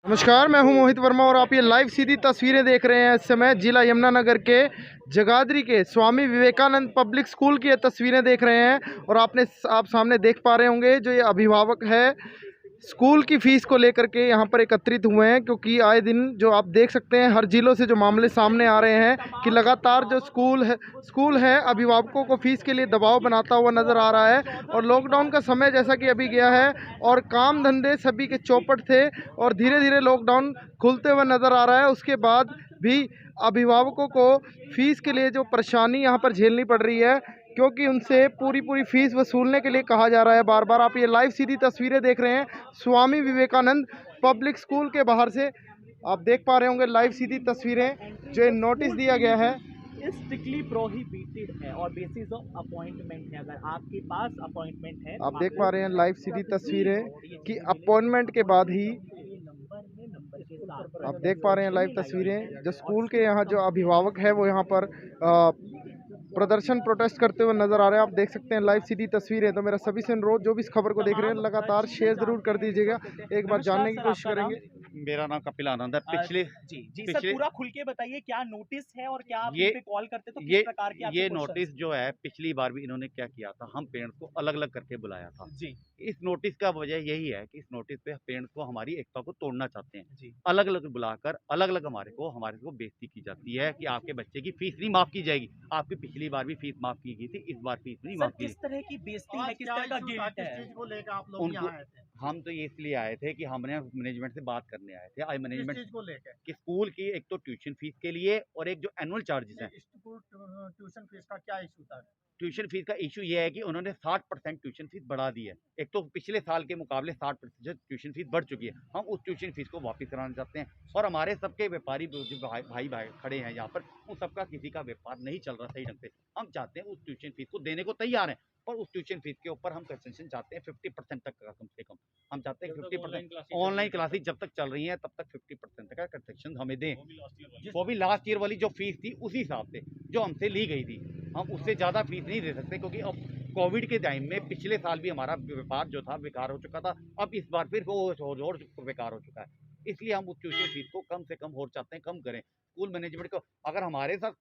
नमस्कार, मैं हूं मोहित वर्मा और आप ये लाइव सीधी तस्वीरें देख रहे हैं। इस समय जिला यमुनानगर के जगाधरी के स्वामी विवेकानंद पब्लिक स्कूल की ये तस्वीरें देख रहे हैं और आप सामने देख पा रहे होंगे जो ये अभिभावक है स्कूल की फ़ीस को लेकर के यहाँ पर एकत्रित हुए हैं, क्योंकि आए दिन जो आप देख सकते हैं हर ज़िलों से जो मामले सामने आ रहे हैं कि लगातार जो स्कूल है अभिभावकों को फ़ीस के लिए दबाव बनाता हुआ नज़र आ रहा है। और लॉकडाउन का समय जैसा कि अभी गया है और काम धंधे सभी के चौपट थे और धीरे धीरे लॉकडाउन खुलते हुए नज़र आ रहा है। उसके बाद भी अभिभावकों को फ़ीस के लिए जो परेशानी यहाँ पर झेलनी पड़ रही है, क्योंकि उनसे पूरी फ़ीस वसूलने के लिए कहा जा रहा है बार बार। आप ये लाइव सीधी तस्वीरें देख रहे हैं स्वामी विवेकानंद पब्लिक स्कूल के बाहर से। आप देख पा रहे होंगे लाइव सीधी तस्वीरें जो नोटिस दिया गया है स्ट्रिक्टली प्रोहिबिटेड है और बेसिस ऑफ अपॉइंटमेंट है। अगर आपके पास अपॉइंटमेंट है आप देख पा रहे हैं लाइव सीधी तस्वीरें कि अपॉइंटमेंट के बाद ही आप देख पा रहे हैं लाइव तस्वीरें जो स्कूल के यहाँ जो अभिभावक है वो यहाँ पर प्रदर्शन प्रोटेस्ट करते हुए नजर आ रहे हैं। आप देख सकते हैं लाइव सीधी तस्वीरें। तो मेरा सभी से अनुरोध जो भी इस खबर को देख रहे हैं लगातार शेयर जरूर कर दीजिएगा। एक बार जानने की कोशिश करेंगे। मेरा नाम कपिल आनंद है। जी सर, पूरा खुल के बताइए क्या नोटिस है और क्या आप ये पे कॉल करते तो किस प्रकार के ये नोटिस जो है पिछली बार भी इन्होंने क्या किया था, हम पेरेंट्स को अलग अलग करके बुलाया था जी। इस नोटिस का वजह यही है कि इस नोटिस पे पेरेंट्स को हमारी एकता को तोड़ना चाहते हैं जी। अलग अलग बुलाकर अलग अलग हमारे को बेइज्जती की जाती है कि आपके बच्चे की फीस नहीं माफ की जाएगी। आपकी पिछली बार भी फीस माफ की गई थी, इस बार फीस नहीं माफ की। किस तरह की बेइज्जती है, किस तरह का गिल्ट है? हम तो ये इसलिए आए थे कि हमने मैनेजमेंट से बात करने आए थे। आज मैनेजमेंट को लेकर कि स्कूल की एक तो ट्यूशन फीस के लिए और एक जो एनुअल चार्जेस हैं। ट्यूशन फीस का क्या इशू था? ट्यूशन फीस का इशू ये है कि उन्होंने 60% ट्यूशन फीस बढ़ा दी है। एक तो पिछले साल के मुकाबले 60% ट्यूशन फीस बढ़ चुकी है। हम उस ट्यूशन फीस को वापस कराना चाहते हैं और हमारे सबके व्यापारी जो भाई खड़े हैं यहाँ पर, उन सबका किसी का व्यापार नहीं चल रहा सही ढंग से। हम चाहते हैं उस ट्यूशन फीस को देने को तैयार हैं, पर उस ट्यूशन फीस के ऊपर हम कंसेशन चाहते हैं 50% तक का कम से कम। हम चाहते हैं 50% ऑनलाइन क्लासेस जब तक चल रही हैं तब तक 50% तक का कंसेशन हमें दें। वो भी लास्ट ईयर वाली जो फीस थी उसी हिसाब से जो हमसे ली गई थी। हम उससे ज़्यादा फीस नहीं दे सकते, क्योंकि अब कोविड के टाइम में पिछले साल भी हमारा व्यापार जो था बेकार हो चुका था। अब इस बार फिर वो और बेकार हो चुका है। इसलिए हम उस ट्यूशन फीस को कम से कम और चाहते हैं कम करें। स्कूल मैनेजमेंट को अगर हमारे साथ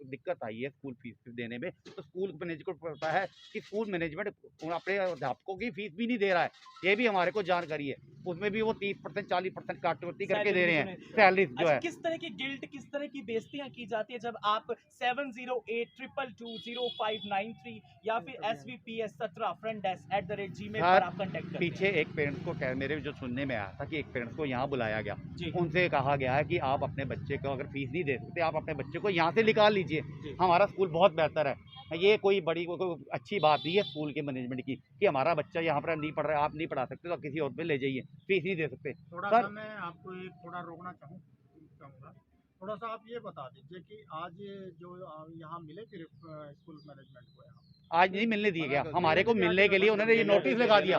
दिक्कत आई है स्कूल फीस देने में, तो स्कूल मैनेजमेंट को पता है कि स्कूल मैनेजमेंट अपने अध्यापकों की फीस भी नहीं दे रहा है। ये भी हमारे को जानकारी है। उसमें भी वो 30% 40% काटवती करके दे रहे हैं सैलरी जो है। किस तरह की गिल्ट, किस तरह की बेइज्जतियां की जाती है जब आप 7082220593 या फिर svps17front@gmail पर आप कांटेक्ट करते हैं? पीछे एक पेरेंट्स को मेरे जो सुनने में आया था कि एक पेरेंट्स को यहाँ बुलाया गया, उनसे कहा गया है कि आप अपने बच्चे को अगर फीस नहीं दे सकते आप अपने बच्चे को यहाँ से निकाल लीजिए, हमारा स्कूल बहुत बेहतर है। ये कोई बड़ी अच्छी बात नहीं है स्कूल के मैनेजमेंट की कि हमारा बच्चा यहाँ पर नहीं पढ़ रहा है, आप नहीं पढ़ा सकते तो किसी और पे ले जाइए, फीस नहीं दे सकते। थोड़ा सा मैं आपको थोड़ा रोकना चाहूँगा। थोड़ा सा आप ये बता दीजिए कि आज जो यहाँ मिले फिर स्कूल मैनेजमेंट को आज नहीं मिलने दिया गया। हमारे को मिलने के लिए उन्होंने ये नोटिस लगा दिया,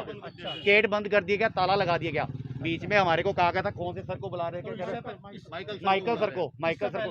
गेट बंद कर दिया गया, ताला लगा दिया गया। बीच में हमारे को कहा गया था, कौन से सर को बुला रहे थे? माइकल सर को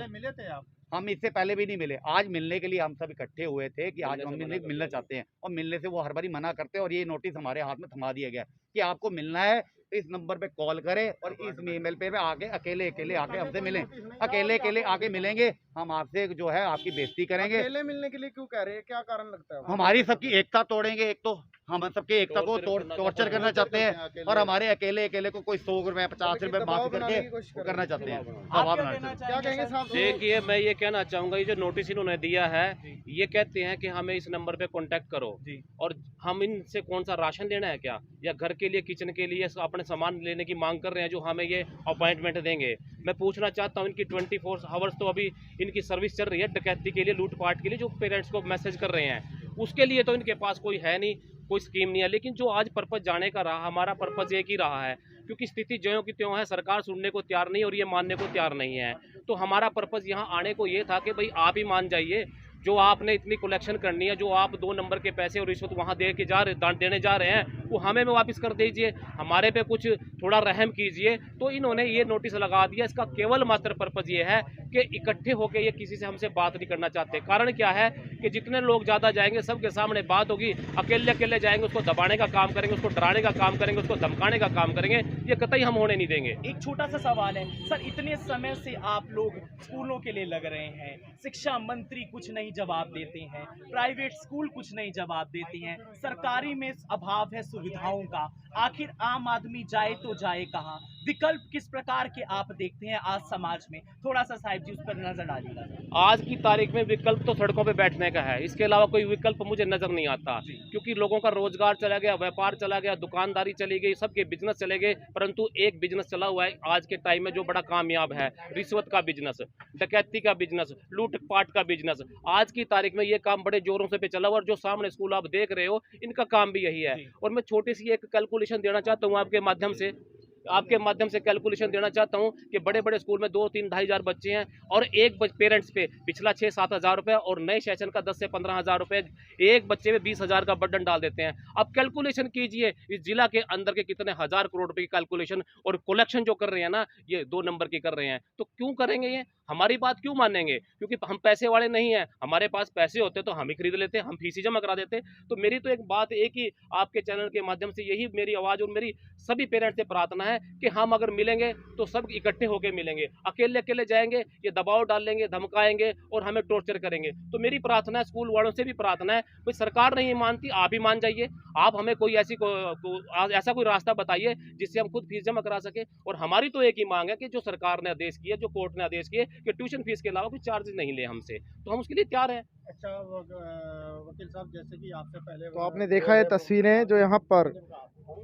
मिले थे आप? हम इससे पहले भी नहीं मिले। आज मिलने के लिए हम सब इकट्ठे हुए थे कि आज हम मिलना चाहते हैं, और मिलने से वो हर बारी मना करते हैं। और ये नोटिस हमारे हाथ में थमा दिया गया कि आपको मिलना है तो इस नंबर पे कॉल करें और इस ईमेल पे आके अकेले आके हमसे मिलें। अकेले आके मिलेंगे, हम आपसे जो है आपकी बेइज्जती करेंगे। अकेले मिलने के लिए क्यों कह रहे हैं, क्या कारण लगता है? हमारी सबकी एकता तोड़ेंगे। एक तो हम सबके एकता को टॉर्चर करना चाहते हैं, और हमारे अकेले को कोई 100 रुपए 50 रुपए माफ करके करना चाहते हैं। क्या कहेंगे साहब? देखिए, मैं ये कहना चाहूँगा, ये जो नोटिस इन्होंने दिया है ये कहते हैं कि हमें इस नंबर पे कांटेक्ट करो, और हम इनसे कौन सा राशन लेना है क्या, या घर के लिए किचन के लिए अपने सामान लेने की मांग कर रहे हैं जो हमें ये अपॉइंटमेंट देंगे। मैं पूछना चाहता हूँ, इनकी 24 आवर्स तो अभी इनकी सर्विस चल रही है डकैती के लिए, लूटपाट के लिए, जो पेरेंट्स को मैसेज कर रहे हैं उसके लिए तो इनके पास कोई है नहीं, कोई स्कीम नहीं है। लेकिन जो आज पर्पज़ जाने का रहा, हमारा पर्पज़ एक ही रहा है, क्योंकि स्थिति ज्यों की त्यों है, सरकार सुनने को तैयार नहीं और ये मानने को तैयार नहीं है। तो हमारा पर्पज़ यहाँ आने को ये था कि भाई आप ही मान जाइए, जो आपने इतनी कलेक्शन करनी है, जो आप 2 नंबर के पैसे और रिश्वत वहाँ देने जा रहे हैं, वो हमें वापस कर दीजिए, हमारे पे कुछ थोड़ा रहम कीजिए। तो इन्होंने ये नोटिस लगा दिया। इसका केवल मात्र पर्पज़ ये है कि इकट्ठे होकर ये किसी से हमसे बात नहीं करना चाहते। कारण क्या है कि जितने लोग ज़्यादा जाएंगे सबके सामने बात होगी, अकेले अकेले जाएंगे उसको दबाने का काम करेंगे, उसको डराने का काम करेंगे, उसको धमकाने का काम करेंगे, ये कतई हम होने नहीं देंगे। एक छोटा सा सवाल है सर, इतने समय से आप लोग स्कूलों के लिए लग रहे हैं, शिक्षा मंत्री कुछ नहीं जवाब देते हैं, प्राइवेट स्कूल कुछ नहीं जवाब देते हैं, सरकारी में अभाव है सुविधाओं का, आखिर आम आदमी जाए तो जाए कहाँ? विकल्प किस प्रकार के आप देखते हैं आज समाज में? थोड़ा सा साहिब जी उस पर नजर डालिएगा। आज की तारीख में विकल्प तो सड़कों पे बैठने का है, इसके अलावा कोई विकल्प मुझे नजर नहीं आता, क्योंकि लोगों का रोजगार चला गया, व्यापार चला गया, दुकानदारी चली गई, सबके बिजनेस चले गए। परंतु एक बिजनेस चला हुआ है आज के टाइम में जो बड़ा कामयाब है, रिश्वत का बिजनेस, डकैती का बिजनेस, लूटपाट का बिजनेस। आज की तारीख में ये काम बड़े जोरों से पे चला हुआ, और जो सामने स्कूल आप देख रहे हो इनका काम भी यही है। और मैं छोटी सी एक कैलकुलेशन देना चाहता हूँ आपके माध्यम से कैलकुलेशन देना चाहता हूं कि बड़े बड़े स्कूल में 2-3-2,500 बच्चे हैं और एक पेरेंट्स पे पिछला 6-7 हज़ार रुपये और नए सेशन का 10 से 15 हज़ार रुपये, एक बच्चे पे 20,000 का बर्डन डाल देते हैं। अब कैलकुलेशन कीजिए इस जिला के अंदर के कितने हज़ार करोड़ रुपए की कैलकुलेशन और कलेक्शन जो कर रहे हैं ना, ये 2 नंबर की कर रहे हैं। तो क्यों करेंगे ये? हमारी बात क्यों मानेंगे? क्योंकि हम पैसे वाले नहीं हैं, हमारे पास पैसे होते तो हम ही खरीद लेते, हम फीस ही जमा करा देते। तो मेरी तो एक बात एक ही आपके चैनल के माध्यम से यही मेरी आवाज़ और मेरी सभी पेरेंट्स से प्रार्थना है कि हम अगर मिलेंगे तो सब इकट्ठे होकर मिलेंगे। अकेले अकेले जाएंगे, ये दबाव डालेंगे, धमकाएंगे और हमें टॉर्चर करेंगे। तो मेरी प्रार्थना है, स्कूल वालों से भी प्रार्थना है, भाई सरकार नहीं मानती, आप ही मान जाइए। आप हमें कोई ऐसा कोई रास्ता बताइए जिससे हम खुद फीस जमा करा सके। और हमारी तो एक ही मांग है कि जो सरकार ने आदेश किया, जो कोर्ट ने आदेश किए कि ट्यूशन फीस के अलावा कोई चार्जेस नहीं ले हमसे, तो हम उसके लिए तैयार हैं। अच्छा वकील साहब, जैसे कि आपसे पहले तो आपने देखा है तस्वीरें, जो यहाँ पर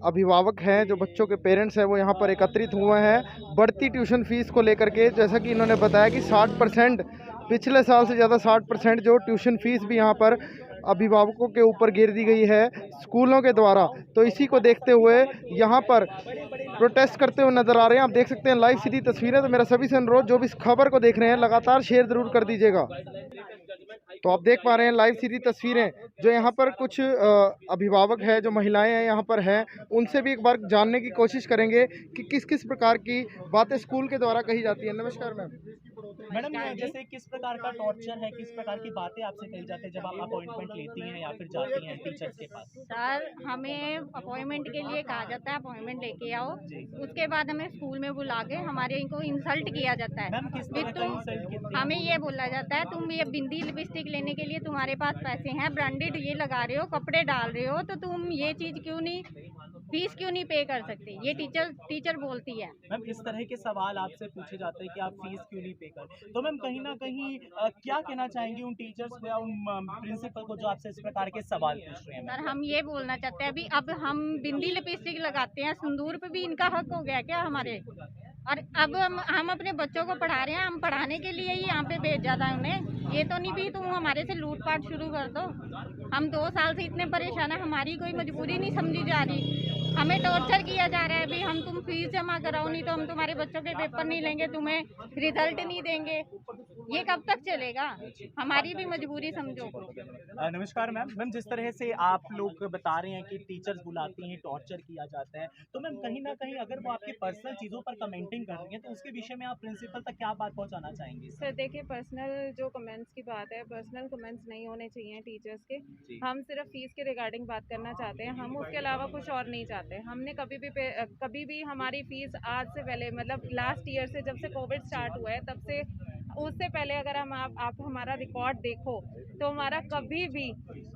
अभिभावक हैं, जो बच्चों के पेरेंट्स हैं, वो यहाँ पर एकत्रित हुए हैं बढ़ती ट्यूशन फीस को लेकर के। जैसा कि इन्होंने बताया कि 60% पिछले साल से ज़्यादा 60% जो ट्यूशन फीस भी यहाँ पर अभिभावकों के ऊपर गिर दी गई है स्कूलों के द्वारा। तो इसी को देखते हुए यहाँ पर प्रोटेस्ट करते हुए नज़र आ रहे हैं। आप देख सकते हैं लाइव सीधी तस्वीरें। तो मेरा सभी से अनुरोध, जो भी इस खबर को देख रहे हैं लगातार शेयर ज़रूर कर दीजिएगा। तो आप देख पा रहे हैं लाइव सीधी तस्वीरें, जो यहाँ पर कुछ अभिभावक है, जो महिलाएं हैं यहाँ पर हैं, उनसे भी एक बार जानने की कोशिश करेंगे कि किस किस प्रकार की बातें स्कूल के द्वारा कही जाती है। नमस्कार मैम। मैडम, जैसे किस प्रकार का टॉर्चर है, किस प्रकार की बातें आपसे कही जाती है जब आप अपॉइंटमेंट लेती हैं या फिर जाती हैं टीचर्स के पास? सर, हमें अपॉइंटमेंट के लिए कहा जाता है, अपॉइंटमेंट लेके आओ, उसके बाद हमें स्कूल में बुला के हमारे इनको इंसल्ट किया जाता है। मैम, किस तरह का इंसल्ट किया? हमें ये बोला जाता है, तुम ये बिंदी लिपस्टिक लेने के लिए तुम्हारे पास पैसे हैं, ब्रांडेड ये लगा रहे हो, कपड़े डाल रहे हो, तो तुम ये चीज़ क्यों नहीं, फीस क्यों नहीं पे कर सकते? ये टीचर बोलती है। मैम, इस तरह के सवाल आपसे पूछे जाते हैं कि आप फीस क्यों नहीं पे कर, तो मैम कहीं ना कहीं क्या कहना चाहेंगे उन टीचर्स को या उन प्रिंसिपल को जो आपसे इस प्रकार के सवाल पूछ रहे हैं? सर, हम ये बोलना चाहते हैं, अभी अब हम बिंदी लिपस्टिक लगाते हैं, सिंदूर पे भी इनका हक हो गया क्या हमारे? और अब हम अपने बच्चों को पढ़ा रहे हैं, हम पढ़ाने के लिए ही यहाँ पे भेज जाता है उन्हें। ये तो नहीं भी तुम हमारे से लूटपाट शुरू कर दो। हम 2 साल से इतने परेशान हैं, हमारी कोई मजबूरी नहीं समझी जा रही, हमें टॉर्चर किया जा रहा है। अभी हम तुम फीस जमा कराओ, नहीं तो हम तुम्हारे बच्चों के पेपर नहीं लेंगे, तुम्हें रिजल्ट नहीं देंगे। ये कब तक चलेगा? हमारी भी मजबूरी समझो। नमस्कार मैम, जिस तरह से आप लोग बता रहे हैं कि टीचर्स बुलाती हैं, टॉर्चर किया जाता है, तो मैम कहीं ना कहीं अगर वो आपकी पर्सनल चीज़ों पर कमेंटिंग कर रही हैं तो उसके विषय में आप प्रिंसिपल तक क्या बात पहुंचाना चाहेंगे? सर देखिए, पर्सनल जो कमेंट्स की बात है, पर्सनल कमेंट्स नहीं होने चाहिए टीचर्स के। हम सिर्फ फीस के रिगार्डिंग बात करना चाहते हैं, हम उसके अलावा कुछ और नहीं चाहते। हमने कभी भी हमारी फीस आज से पहले, मतलब लास्ट ईयर से, जब से कोविड स्टार्ट हुआ है तब से, उससे पहले अगर हम आप हमारा रिकॉर्ड देखो तो हमारा कभी भी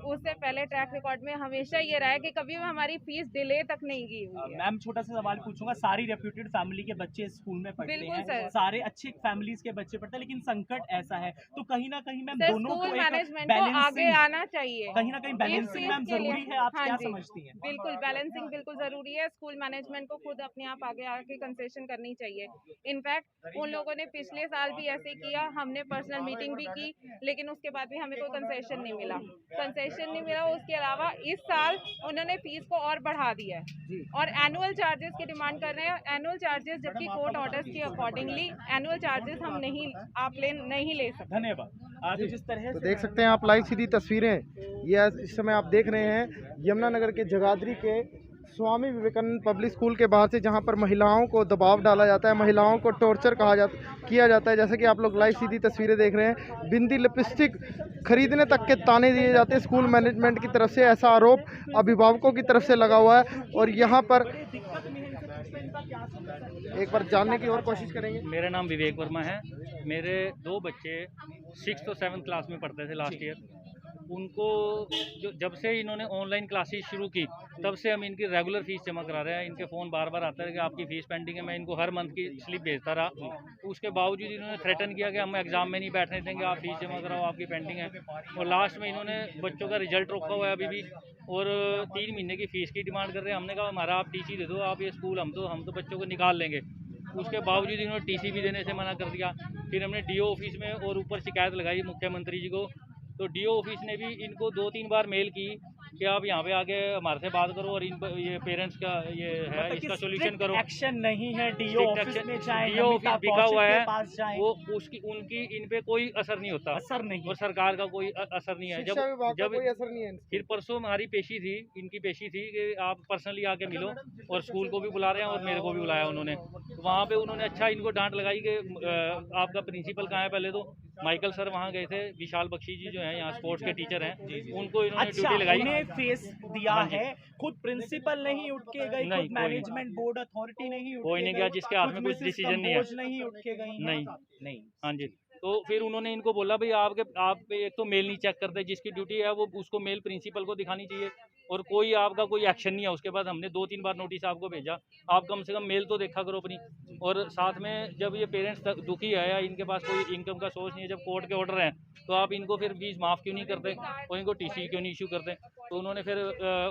उससे पहले ट्रैक रिकॉर्ड में हमेशा ये रहा है कि कभी भी हमारी फीस डिले तक नहीं की हुई है। मैम, छोटा सा सवाल पूछूंगा, सारी रेप्यूटेड फैमिली के बच्चे स्कूल में पढ़ते हैं, सारे अच्छे फैमिलीज के बच्चे पढ़ते हैं, लेकिन संकट ऐसा है तो कहीं ना कहीं मैम दोनों को मैनेजमेंट को आगे आना चाहिए, कहीं ना कहीं बैलेंसिंग मैम जरूरी है। आप क्या समझती हैं? बिल्कुल, बैलेंसिंग बिल्कुल जरूरी है। स्कूल मैनेजमेंट को खुद अपने आप आगे आके कंसेशन करनी चाहिए। इनफैक्ट उन लोगों ने पिछले साल भी ऐसे किया, हमने पर्सनल मीटिंग भी की, लेकिन उसके बाद भी हमें कोई कंसेशन नहीं मिला। उसके अलावा इस साल उन्होंने फीस को और बढ़ा दिया है और एनुअल चार्जेस की डिमांड कर रहे हैं। एनुअल चार्जेस, जबकि कोर्ट ऑर्डर्स के अकॉर्डिंगली एनुअल चार्जेस हम नहीं ले सकते। धन्यवाद। आज जिस तरह तो देख सकते हैं आप लाइव सीधी तस्वीरें, ये इस समय आप देख रहे हैं यमुनानगर के जगाधरी के स्वामी विवेकानंद पब्लिक स्कूल के बाहर से, जहां पर महिलाओं को दबाव डाला जाता है, महिलाओं को टॉर्चर किया जाता है। जैसे कि आप लोग लाइव सीधी तस्वीरें देख रहे हैं, बिंदी लिपस्टिक खरीदने तक के ताने दिए जाते हैं स्कूल मैनेजमेंट की तरफ से, ऐसा आरोप अभिभावकों की तरफ से लगा हुआ है। और यहाँ पर एक बार जानने की और कोशिश करेंगे। मेरा नाम विवेक वर्मा है। मेरे 2 बच्चे 6th और 7th क्लास में पढ़ते थे लास्ट ईयर। उनको जब से इन्होंने ऑनलाइन क्लासेस शुरू की तब से हम इनकी रेगुलर फीस जमा करा रहे हैं। इनके फ़ोन बार बार आता है कि आपकी फ़ीस पेंडिंग है। मैं इनको हर मंथ की स्लिप भेजता रहा, उसके बावजूद इन्होंने थ्रेटन किया कि हम एग्ज़ाम में नहीं बैठने देंगे, आप फीस जमा कराओ, आपकी पेंडिंग है। और लास्ट में इन्होंने बच्चों का रिजल्ट रोका हुआ है अभी भी, और 3 महीने की फ़ीस की डिमांड कर रहे हैं। हमने कहा हमारा आप टीसी दे दो, आप ये स्कूल हम तो बच्चों को निकाल लेंगे। उसके बावजूद इन्होंने टीसी भी देने से मना कर दिया। फिर हमने डीओ ऑफिस में और ऊपर शिकायत लगाई मुख्यमंत्री जी को, तो डीओ ऑफिस ने भी इनको 2-3 बार मेल की कि आप यहाँ पे आके हमारे से बात करो और ये पेरेंट्स का ये है इसका सोल्यूशन करो। एक्शन नहीं है, डीओ ऑफिस में जाएं, डीओ ऑफिस बिका हुआ है, पास जाएं, वो उनकी इन पे कोई असर नहीं होता, असर नहीं, और सरकार का कोई असर नहीं है। जब कोई असर नहीं है। फिर परसों हमारी पेशी थी, इनकी पेशी थी कि आप पर्सनली आके मिलो, और स्कूल को भी बुला रहे हैं और मेरे को भी बुलाया उन्होंने। तो वहाँ पे उन्होंने अच्छा इनको डांट लगाई कि आपका प्रिंसिपल कहाँ है। पहले तो माइकल सर वहाँ गए थे, विशाल बख्शी जी जो हैं यहाँ स्पोर्ट्स के टीचर हैं, उनको इन्होंने ड्यूटी लगाई। उन्हें फेस दिया है, खुद प्रिंसिपल नहीं उठ के गई, खुद मैनेजमेंट बोर्ड अथॉरिटी नहीं उठ कोई नहीं गया, जिसके हाथ में कुछ डिसीजन नहीं है, नहीं उठ के गई, नहीं। हाँ जी। तो फिर उन्होंने इनको बोला भाई आप एक तो मेल नहीं चेक करते, जिसकी ड्यूटी है वो उसको मेल प्रिंसिपल को दिखानी चाहिए, और कोई आपका कोई एक्शन नहीं है। उसके बाद हमने 2-3 बार नोटिस आपको भेजा, आप कम से कम मेल तो देखा करो अपनी। और साथ में जब ये पेरेंट्स दुखी है या इनके पास कोई इनकम का सोर्स नहीं है, जब कोर्ट के ऑर्डर हैं, तो आप इनको फिर फीस माफ़ क्यों नहीं करते और इनको टीसी क्यों नहीं इशू करते। तो उन्होंने फिर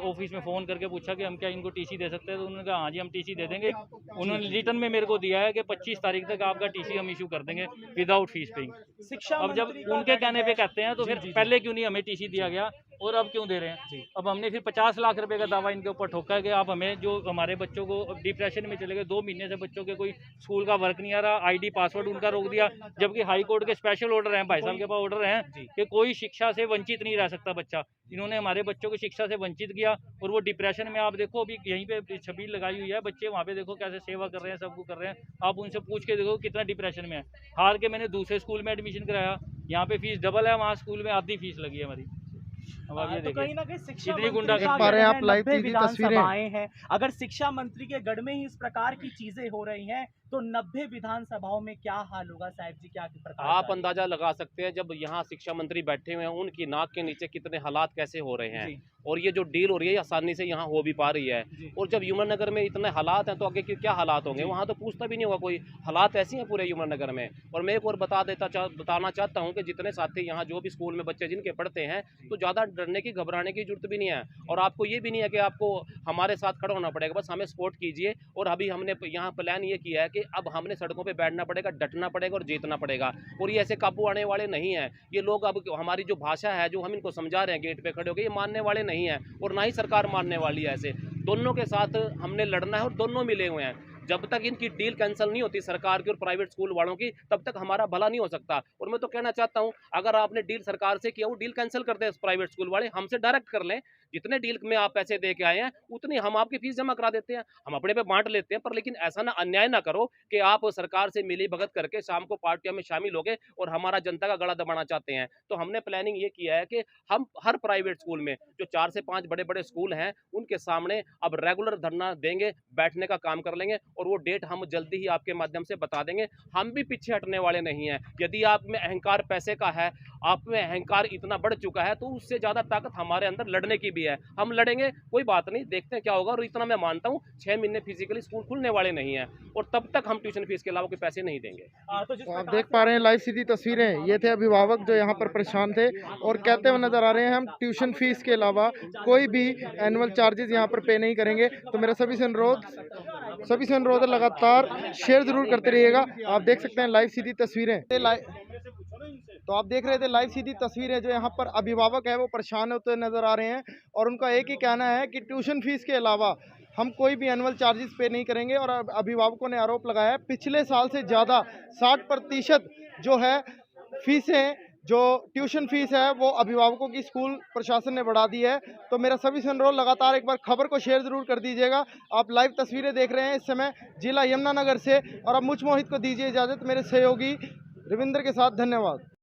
ऑफिस में फ़ोन करके पूछा कि हम क्या इनको टीसी दे सकते हैं। तो उन्होंने कहा हाँ जी हम टीसी दे देंगे। उन्होंने रिटर्न में मेरे को दिया है कि 25 तारीख तक आपका टीसी हम इशू कर देंगे विदाउट फीस पेइंग। शिक्षा अब जब उनके कहने पे कहते हैं तो फिर पहले क्यों नहीं हमें टीसी दिया गया और अब क्यों दे रहे हैं। अब हमने फिर 50 लाख रुपए का दावा इनके ऊपर ठोका है कि आप हमें, जो हमारे बच्चों को डिप्रेशन में चले गए, 2 महीने से बच्चों के कोई स्कूल का वर्क नहीं आ रहा, आईडी पासवर्ड उनका रोक दिया, जबकि हाई कोर्ट के स्पेशल ऑर्डर हैं, भाई साहब के पास ऑर्डर हैं कि कोई शिक्षा से वंचित नहीं रह सकता बच्चा। इन्होंने हमारे बच्चों को शिक्षा से वंचित किया और वो डिप्रेशन में, आप देखो अभी यहीं पे छबील लगाई हुई है, बच्चे वहाँ पे देखो कैसे सेवा कर रहे हैं, सब कुछ कर रहे हैं। आप उनसे पूछ के देखो कितना डिप्रेशन में है। हार के मैंने दूसरे स्कूल में एडमिशन कराया, यहाँ पे फीस डबल है, वहाँ स्कूल में आधी फीस लगी है हमारी। अब आप ये तो कहीं ना कहीं शिक्षा इतनी गुंडा मंत्री पा रहे हैं आप लाइव 90 सीधी तस्वीरें विधानसभाएं हैं। अगर शिक्षा मंत्री के गढ़ में ही इस प्रकार की चीजें हो रही हैं तो 90 विधानसभाओं में क्या हाल होगा साहब जी, क्या प्रकार? आप अंदाजा लगा सकते हैं जब यहाँ शिक्षा मंत्री बैठे हुए हैं, उनकी नाक के नीचे कितने हालात कैसे हो रहे हैं, और ये जो डील हो रही है आसानी से यहाँ हो भी पा रही है। और जब यमुनानगर में इतने हालात हैं तो आगे क्या हालात होंगे, वहाँ तो पूछता भी नहीं होगा कोई। हालात ऐसी हैं पूरे यमुनानगर में। और मैं एक और बताना चाहता हूँ कि जितने साथी यहाँ जो भी स्कूल में बच्चे जिनके पढ़ते हैं, तो ज़्यादा डरने की घबराने की जरूरत भी नहीं है। और आपको ये भी नहीं है कि आपको हमारे साथ खड़ा होना पड़ेगा, बस हमें सपोर्ट कीजिए। और अभी हमने यहाँ प्लान ये किया है कि अब हमने सड़कों पे बैठना पड़ेगा, डटना पड़ेगा और जीतना पड़ेगा। और ये ऐसे काबू आने वाले नहीं हैं ये लोग। अब हमारी जो भाषा है, जो हम इनको समझा रहे हैं गेट पे खड़े होकर, ये मानने वाले नहीं हैं और ना ही सरकार मानने वाली है। ऐसे दोनों के साथ हमने लड़ना है और दोनों मिले हुए हैं। जब तक इनकी डील कैंसिल नहीं होती सरकार की और प्राइवेट स्कूल वालों की, तब तक हमारा भला नहीं हो सकता। और मैं तो कहना चाहता हूं, अगर आपने डील सरकार से किया, वो डील कैंसिल कर दे प्राइवेट स्कूल वाले, हमसे डायरेक्ट कर लें। जितने डील में आप पैसे दे के आए हैं उतनी हम आपकी फीस जमा करा देते हैं, हम अपने पे बांट लेते हैं। पर लेकिन ऐसा ना अन्याय ना करो कि आप सरकार से मिली भगत करके शाम को पार्टियों में शामिल हो गए और हमारा जनता का गला दबाना चाहते हैं। तो हमने प्लानिंग ये किया है कि हम हर प्राइवेट स्कूल में जो 4 से 5 बड़े बड़े स्कूल हैं, उनके सामने अब रेगुलर धरना देंगे, बैठने का काम कर लेंगे। और वो डेट हम जल्दी ही आपके माध्यम से बता देंगे। हम भी पीछे हटने वाले नहीं हैं। यदि आप में अहंकार पैसे का है, आप में अहंकार इतना बढ़ चुका है, तो उससे ज़्यादा ताकत हमारे अंदर लड़ने की भी है। हम लड़ेंगे, कोई बात नहीं, देखते हैं क्या होगा। और इतना मैं मानता हूँ 6 महीने फिजिकली स्कूल खुलने वाले नहीं हैं और तब तक हम ट्यूशन फीस के अलावा कोई पैसे नहीं देंगे। तो आप देख पा रहे हैं लाइव सीधी तस्वीरें, ये थे अभिभावक जो यहाँ पर परेशान थे और कहते हुए नजर आ रहे हैं हम ट्यूशन फीस के अलावा कोई भी एनुअल चार्जेस यहाँ पर पे नहीं करेंगे। तो मेरा सभी से अनुरोध है लगातार शेयर जरूर करते रहिएगा। आप देख सकते हैं लाइव सीधी तस्वीरें। तो आप देख रहे थे लाइव सीधी तस्वीरें, जो यहाँ पर अभिभावक है वो परेशान होते नजर आ रहे हैं और उनका एक ही कहना है कि ट्यूशन फीस के अलावा हम कोई भी एनुअल चार्जेस पे नहीं करेंगे। और अभिभावकों ने आरोप लगाया है पिछले साल से ज़्यादा 60% जो है फीसें जो ट्यूशन फीस है वो अभिभावकों की स्कूल प्रशासन ने बढ़ा दी है। तो मेरा सभी से अनुरोध, लगातार एक बार खबर को शेयर जरूर कर दीजिएगा। आप लाइव तस्वीरें देख रहे हैं इस समय जिला यमुनानगर से, और अब मुझ मोहित को दीजिए इजाज़त मेरे सहयोगी रविंद्र के साथ। धन्यवाद।